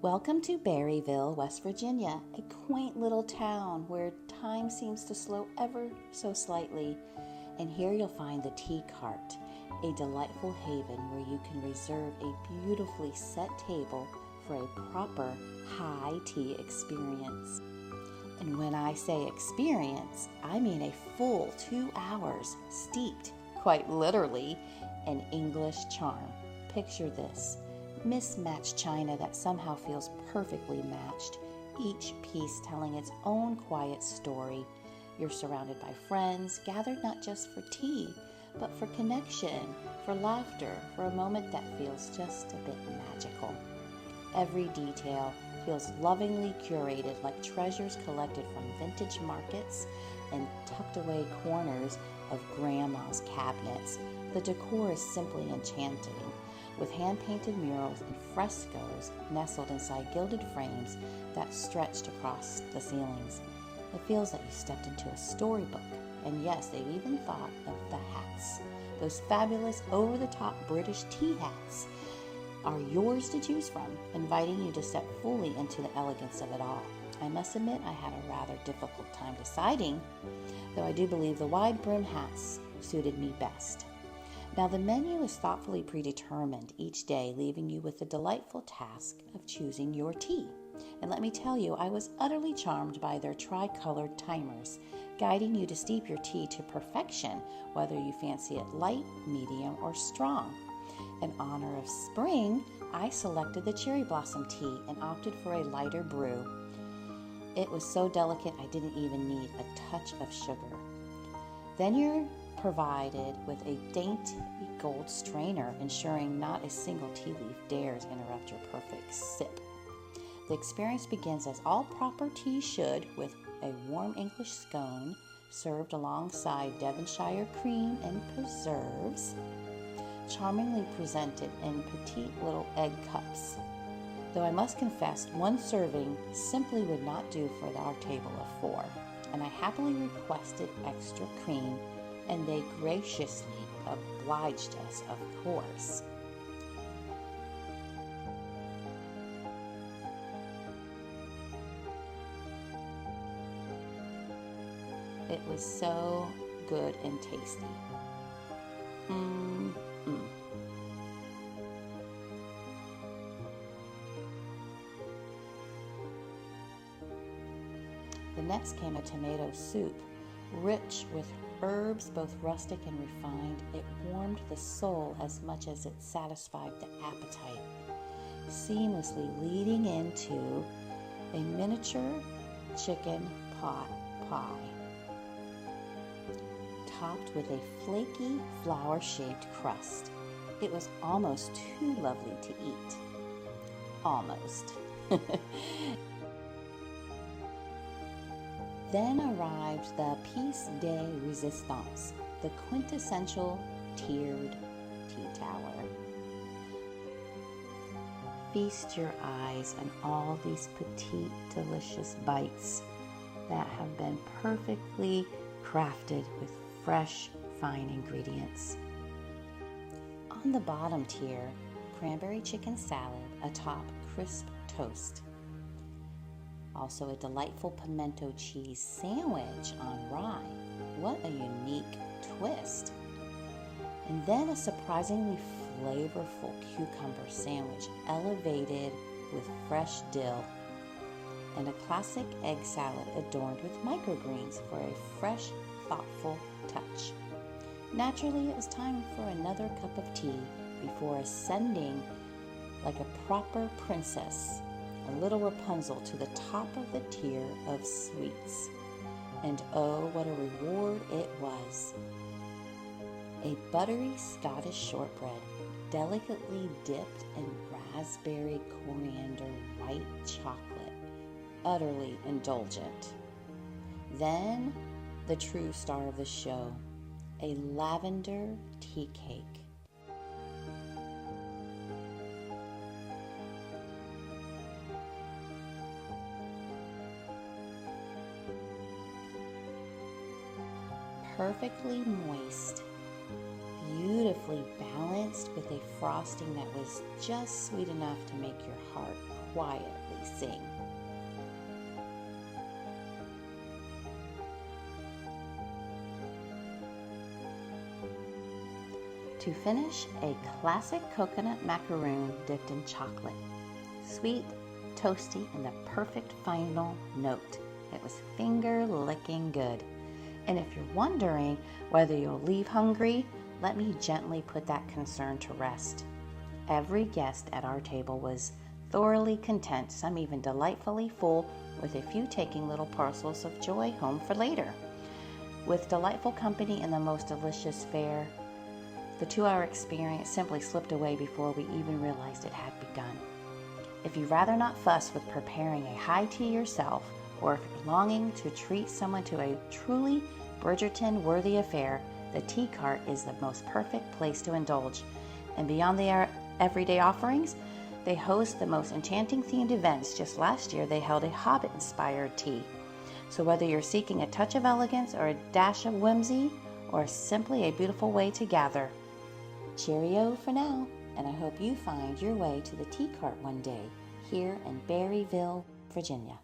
Welcome to Berryville, West Virginia, a quaint little town where time seems to slow ever so slightly. And here you'll find the tea cart, a delightful haven where you can reserve a beautifully set table for a proper high tea experience. And when I say experience, I mean a full 2 hours steeped, quite literally, in English charm. Picture this. Mismatched china that somehow feels perfectly matched, each piece telling its own quiet story. You're surrounded by friends, gathered not just for tea, but for connection, for laughter, for a moment that feels just a bit magical. Every detail feels lovingly curated like treasures collected from vintage markets and tucked away corners of grandma's cabinets. The decor is simply enchanting, with hand-painted murals and frescoes nestled inside gilded frames that stretched across the ceilings. It feels like you stepped into a storybook. And yes, they've even thought of the hats. Those fabulous over-the-top British tea hats are yours to choose from, inviting you to step fully into the elegance of it all. I must admit I had a rather difficult time deciding, though I do believe the wide brim hats suited me best. Now, the menu is thoughtfully predetermined each day, leaving you with the delightful task of choosing your tea. And let me tell you, I was utterly charmed by their tri-colored timers, guiding you to steep your tea to perfection, whether you fancy it light, medium, or strong. In honor of spring, I selected the cherry blossom tea and opted for a lighter brew. It was so delicate I didn't even need a touch of sugar. Then you're provided with a dainty gold strainer, ensuring not a single tea leaf dares interrupt your perfect sip. The experience begins as all proper tea should, with a warm English scone served alongside Devonshire cream and preserves, charmingly presented in petite little egg cups. Though I must confess, one serving simply would not do for our table of 4, and I happily requested extra cream, and they graciously obliged us, of course. It was so good and tasty. The next came a tomato soup, rich with herbs both rustic and refined. It warmed the soul as much as it satisfied the appetite, seamlessly leading into a miniature chicken pot pie, topped with a flaky flower-shaped crust. It was almost too lovely to eat. Almost. Then arrived the piece de resistance, the quintessential tiered tea tower. Feast your eyes on all these petite, delicious bites that have been perfectly crafted with fresh, fine ingredients. On the bottom tier, cranberry chicken salad atop crisp toast. Also a delightful pimento cheese sandwich on rye. What a unique twist. And then a surprisingly flavorful cucumber sandwich elevated with fresh dill. And a classic egg salad adorned with microgreens for a fresh, thoughtful touch. Naturally, it was time for another cup of tea before ascending like a proper princess, a little Rapunzel, to the top of the tier of sweets. And oh, what a reward it was. A buttery Scottish shortbread, delicately dipped in raspberry, coriander, white chocolate, utterly indulgent. Then, the true star of the show, a lavender tea cake. Perfectly moist, beautifully balanced with a frosting that was just sweet enough to make your heart quietly sing. To finish, a classic coconut macaroon dipped in chocolate. Sweet, toasty, and the perfect final note. It was finger-licking good. And if you're wondering whether you'll leave hungry, let me gently put that concern to rest. Every guest at our table was thoroughly content, some even delightfully full, with a few taking little parcels of joy home for later. With delightful company and the most delicious fare, the 2-hour experience simply slipped away before we even realized it had begun. If you'd rather not fuss with preparing a high tea yourself, or if you're longing to treat someone to a truly Bridgerton-worthy affair, the tea cart is the most perfect place to indulge. And beyond the everyday offerings, they host the most enchanting themed events. Just last year, they held a Hobbit-inspired tea. So whether you're seeking a touch of elegance or a dash of whimsy, or simply a beautiful way to gather, Cheerio for now, and I hope you find your way to the tea cart one day here in Berryville, Virginia.